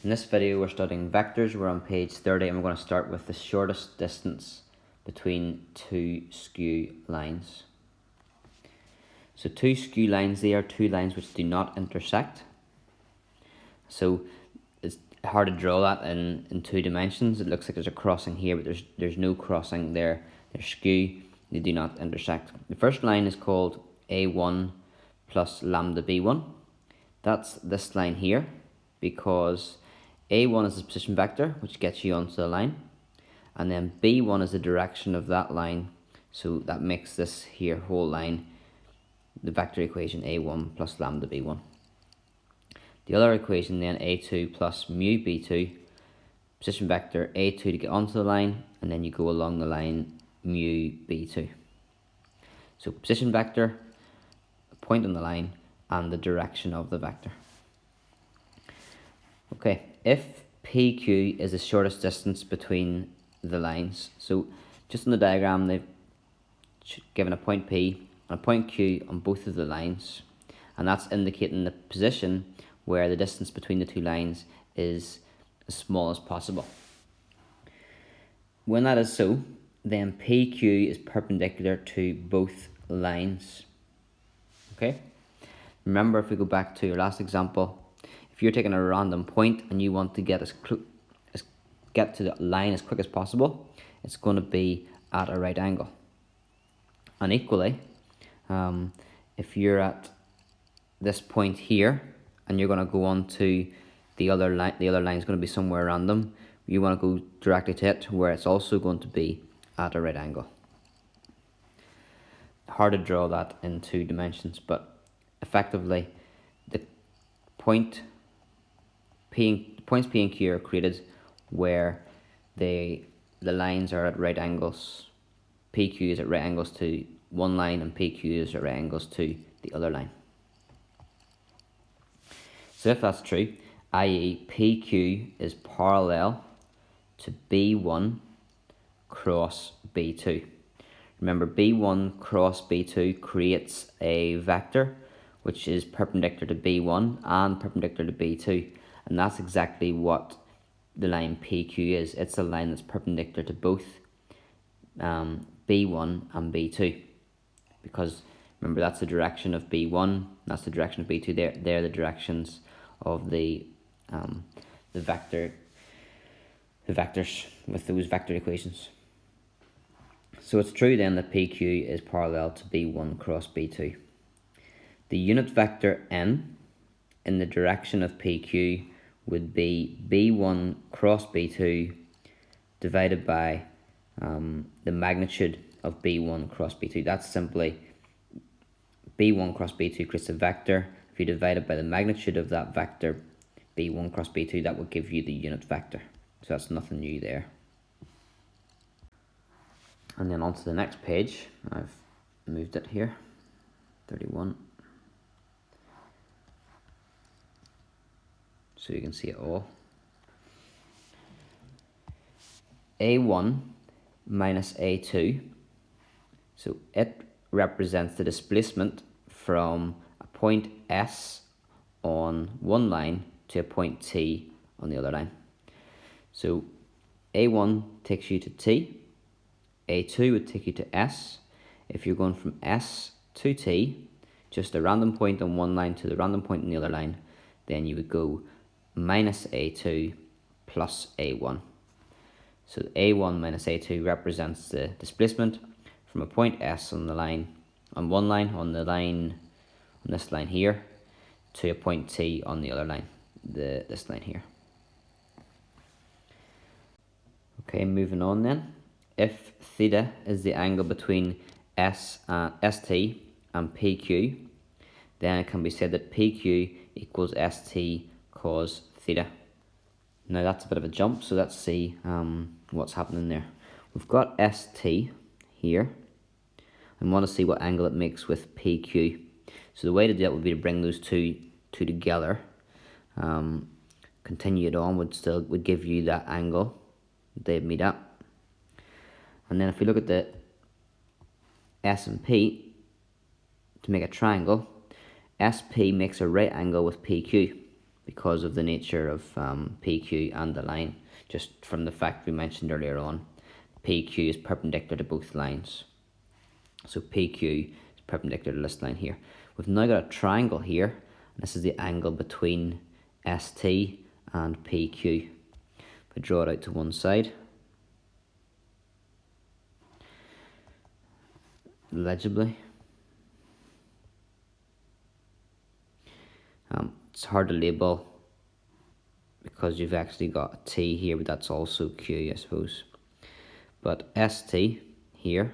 In this video we're studying vectors. We're on page 30 and we're going to start with the shortest distance between two skew lines. So two skew lines, they are two lines which do not intersect. So it's hard to draw that in two dimensions. It looks like there's a crossing here, but there's no crossing there. They're skew, they do not intersect. The first line is called A1 plus lambda B1. That's this line here, because A1 is the position vector which gets you onto the line, and then B1 is the direction of that line, so that makes this here whole line the vector equation A1 plus lambda B1. The other equation then, A2 plus mu B2, position vector A2 to get onto the line, and then you go along the line mu B2. So position vector, a point on the line, and the direction of the vector. Okay, if PQ is the shortest distance between the lines, so just in the diagram they've given a point P and a point Q on both of the lines, and that's indicating the position where the distance between the two lines is as small as possible. When that is so, then PQ is perpendicular to both lines. Okay, remember, if we go back to your last example, if you're taking a random point and you want to get get to the line as quick as possible, it's going to be at a right angle. And equally, if you're at this point here and you're going to go on to the other line is going to be somewhere random, you want to go directly to it where it's also going to be at a right angle. Hard to draw that in two dimensions, but effectively the points P and Q are created where the lines are at right angles. PQ is at right angles to one line and PQ is at right angles to the other line. So if that's true, i.e. PQ is parallel to B1 cross B2. Remember, B1 cross B2 creates a vector which is perpendicular to B1 and perpendicular to B2, and that's exactly what the line PQ is. It's a line that's perpendicular to both B1 and B2, because remember, that's the direction of B1, that's the direction of B2. They're the directions of the vectors with those vector equations. So it's true then that PQ is parallel to B1 cross B2. The unit vector n in the direction of PQ would be B1 cross B2 divided by the magnitude of B1 cross B2. That's simply B1 cross B2 creates a vector. If you divide it by the magnitude of that vector, B1 cross B2, that will give you the unit vector. So that's nothing new there. And then on to the next page. I've moved it here, 31. So you can see it all. A1 minus A2, so it represents the displacement from a point S on one line to a point T on the other line. So A1 takes you to T, A2 would take you to S. If you're going from S to T, just a random point on one line to the random point on the other line, then you would go minus A2 plus A1. So A1 minus A2 represents the displacement from a point S on the line, on one line, on this line here, to a point T on the other line, this line here. Okay, moving on then. If theta is the angle between ST and PQ, then it can be said that PQ equals ST cos theta. Now that's a bit of a jump, so let's see what's happening there. We've got ST here, and want to see what angle it makes with PQ. So the way to do that would be to bring those two together. Continue it on would give you that angle they'd meet at. And then if we look at the S and P to make a triangle, SP makes a right angle with PQ, because of the nature of PQ and the line, just from the fact we mentioned earlier on. PQ is perpendicular to both lines. So PQ is perpendicular to this line here. We've now got a triangle here. This is the angle between ST and PQ. If I draw it out to one side, legibly. It's hard to label because you've actually got a T here, but that's also Q, I suppose. But ST here,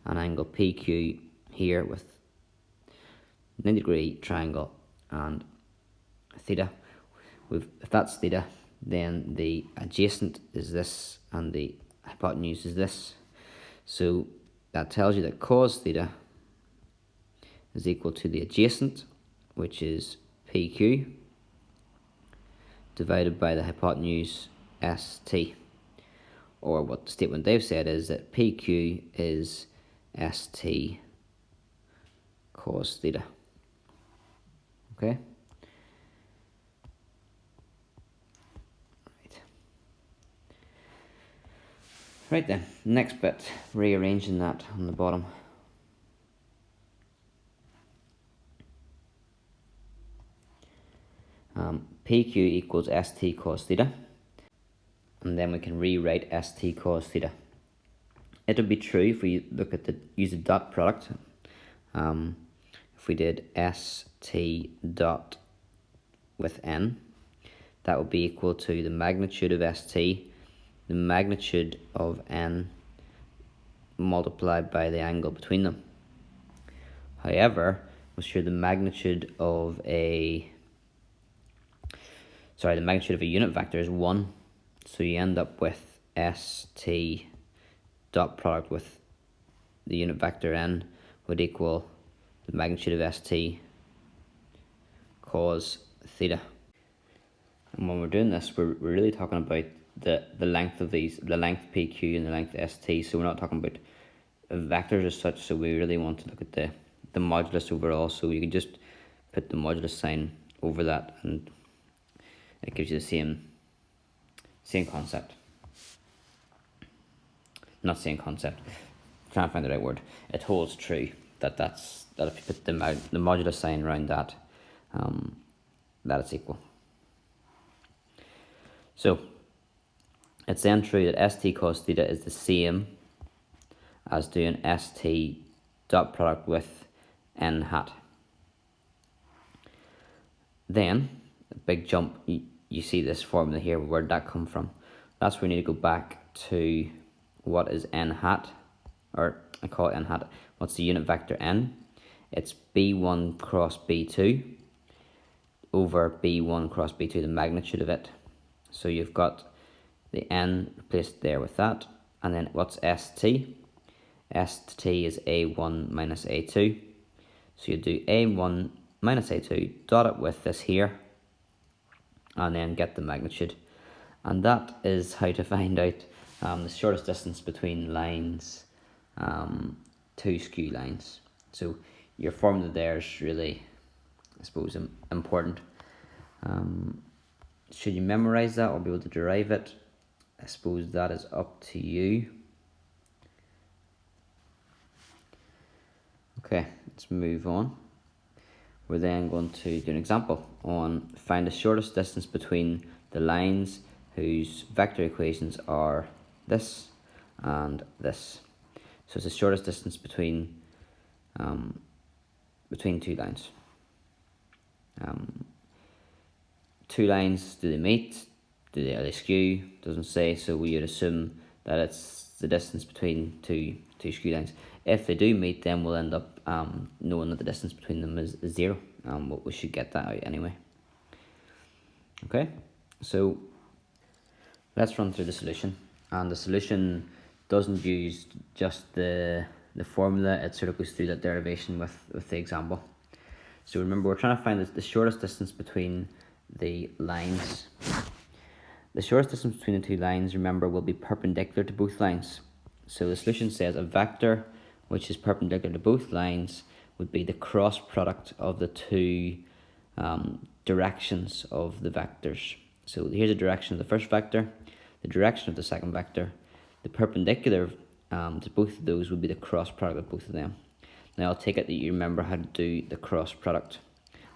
an angle PQ here with 90-degree triangle and theta. If that's theta, then the adjacent is this and the hypotenuse is this. So that tells you that cos theta is equal to the adjacent, which is PQ, divided by the hypotenuse ST. Or what the statement they've said is that PQ is ST cos theta. Okay? Right then, next bit, rearranging that on the bottom. PQ equals ST cos theta, and then we can rewrite ST cos theta. It would be true if we look at use the dot product. If we did ST dot with n, that would be equal to the magnitude of ST, the magnitude of n multiplied by the angle between them. However, we're sure the magnitude of a unit vector is 1, so you end up with ST dot product with the unit vector n would equal the magnitude of ST cos theta. And when we're doing this, we're really talking about the length of these, the length PQ and the length ST, so we're not talking about vectors as such, so we really want to look at the modulus overall. So you can just put the modulus sign over that and it gives you the same concept. Not same concept. Trying to find the right word. It holds true that if you put the modulus sign around that, that it's equal. So it's then true that ST cos theta is the same as doing ST dot product with n hat. Then a big jump. You see this formula here. Where did that come from? That's where we need to go back to what is n hat, or I call it n hat. What's the unit vector n? It's b1 cross b2 over b1 cross b2, the magnitude of it. So you've got the n replaced there with that, and then what's st? St is a1 minus a2. So you do a1 minus a2, dot it with this here, and then get the magnitude. And that is how to find out the shortest distance between lines, two skew lines. So your formula there is really, I suppose, important. Should you memorize that or be able to derive it? I suppose that is up to you. Okay, let's move on. We're then going to do an example on find the shortest distance between the lines whose vector equations are this and this. So it's the shortest distance between two lines. Two lines, do they meet? Are they skew? Doesn't say, so we would assume that it's the distance between two skew lines. If they do meet, then we'll end up knowing that the distance between them is 0. We should get that out anyway. Okay, so let's run through the solution. And the solution doesn't use just the formula, it sort of goes through that derivation with the example. So remember, we're trying to find the shortest distance between the lines. The shortest distance between the two lines, remember, will be perpendicular to both lines. So the solution says a vector which is perpendicular to both lines would be the cross product of the two directions of the vectors. So here's the direction of the first vector, the direction of the second vector, the perpendicular to both of those would be the cross product of both of them. Now I'll take it that you remember how to do the cross product.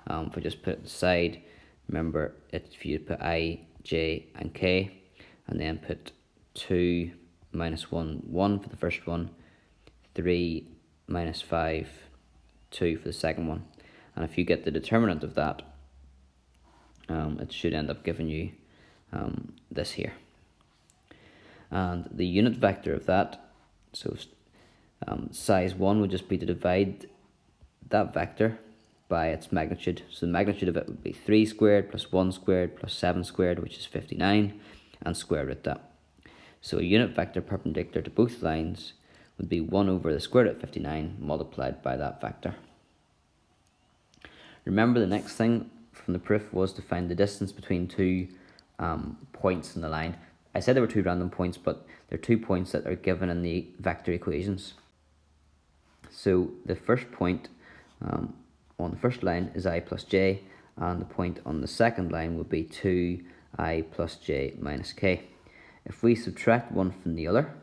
If I just put it aside, remember if you put I, J and K, and then put 2 minus 1, 1 for the first one, 3 minus 5, 2 for the second one. And if you get the determinant of that, it should end up giving you this here. And the unit vector of that, so size 1 would just be to divide that vector by its magnitude. So the magnitude of it would be 3 squared plus 1 squared plus 7 squared, which is 59, and square root that. So a unit vector perpendicular to both lines would be 1 over the square root of 59 multiplied by that vector. Remember, the next thing from the proof was to find the distance between two points in the line. I said there were two random points, but they're 2 points that are given in the vector equations. So the first point on the first line is I plus j, and the point on the second line would be 2I plus j minus k. If we subtract one from the other,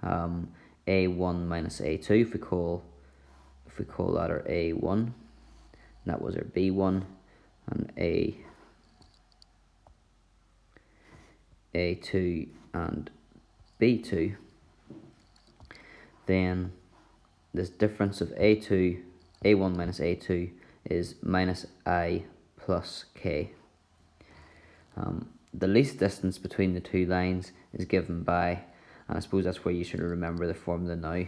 a1 minus a2, if we call that our a1, that was our b1, and a2 and b2, then this difference of a1 minus a2 is minus I plus k. The least distance between the two lines is given by, and I suppose that's where you should remember the formula now.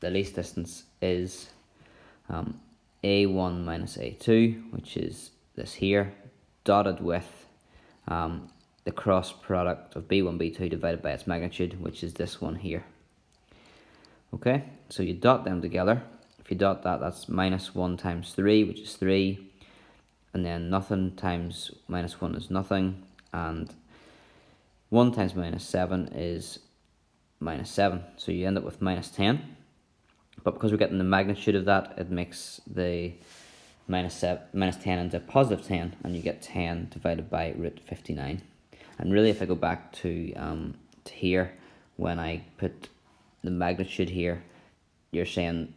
The least distance is a1 minus a2, which is this here, dotted with the cross product of b1, b2 divided by its magnitude, which is this one here. Okay, so you dot them together. If you dot that, that's minus 1 times 3, which is 3. And then nothing times minus 1 is nothing. And 1 times minus 7 is minus 7. So you end up with minus 10. But because we're getting the magnitude of that, it makes the minus 10 into positive 10. And you get 10 divided by root 59. And really, if I go back to here, when I put the magnitude here, you're saying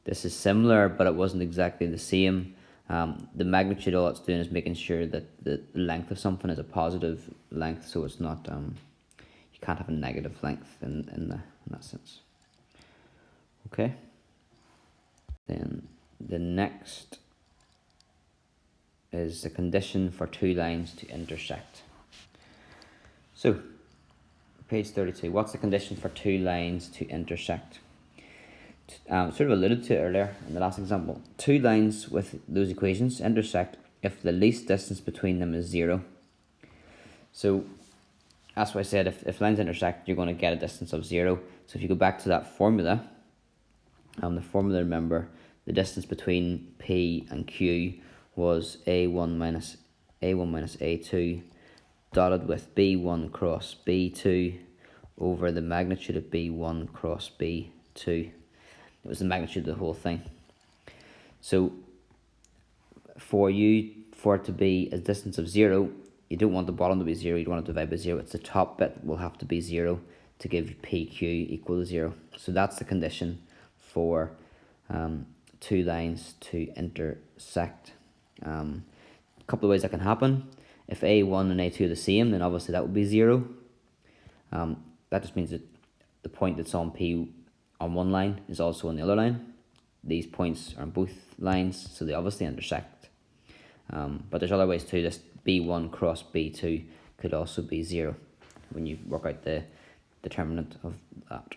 this is similar, but it wasn't exactly the same. The magnitude, all it's doing is making sure that the length of something is a positive length, so it's not you can't have a negative length in that sense. Okay. Then the next is the condition for two lines to intersect. So, page 32. What's the condition for two lines to intersect? Sort of alluded to it earlier in the last example. Two lines with those equations intersect if the least distance between them is 0. So that's why I said if lines intersect, you're going to get a distance of 0. So if you go back to that formula, the formula, remember, the distance between P and Q was A1 minus A2 dotted with B1 cross B2 over the magnitude of B1 cross B2. It was the magnitude of the whole thing. So for it to be a distance of 0, you don't want the bottom to be 0, you don't want to divide by 0. It's the top bit will have to be 0 to give PQ equal to 0. So that's the condition for two lines to intersect. A couple of ways that can happen. If A1 and A2 are the same, then obviously that would be 0. That just means that the point that's on P on one line is also on the other line. These points are on both lines, so they obviously intersect. But there's other ways too. This B1 cross B2 could also be 0 when you work out the determinant of that.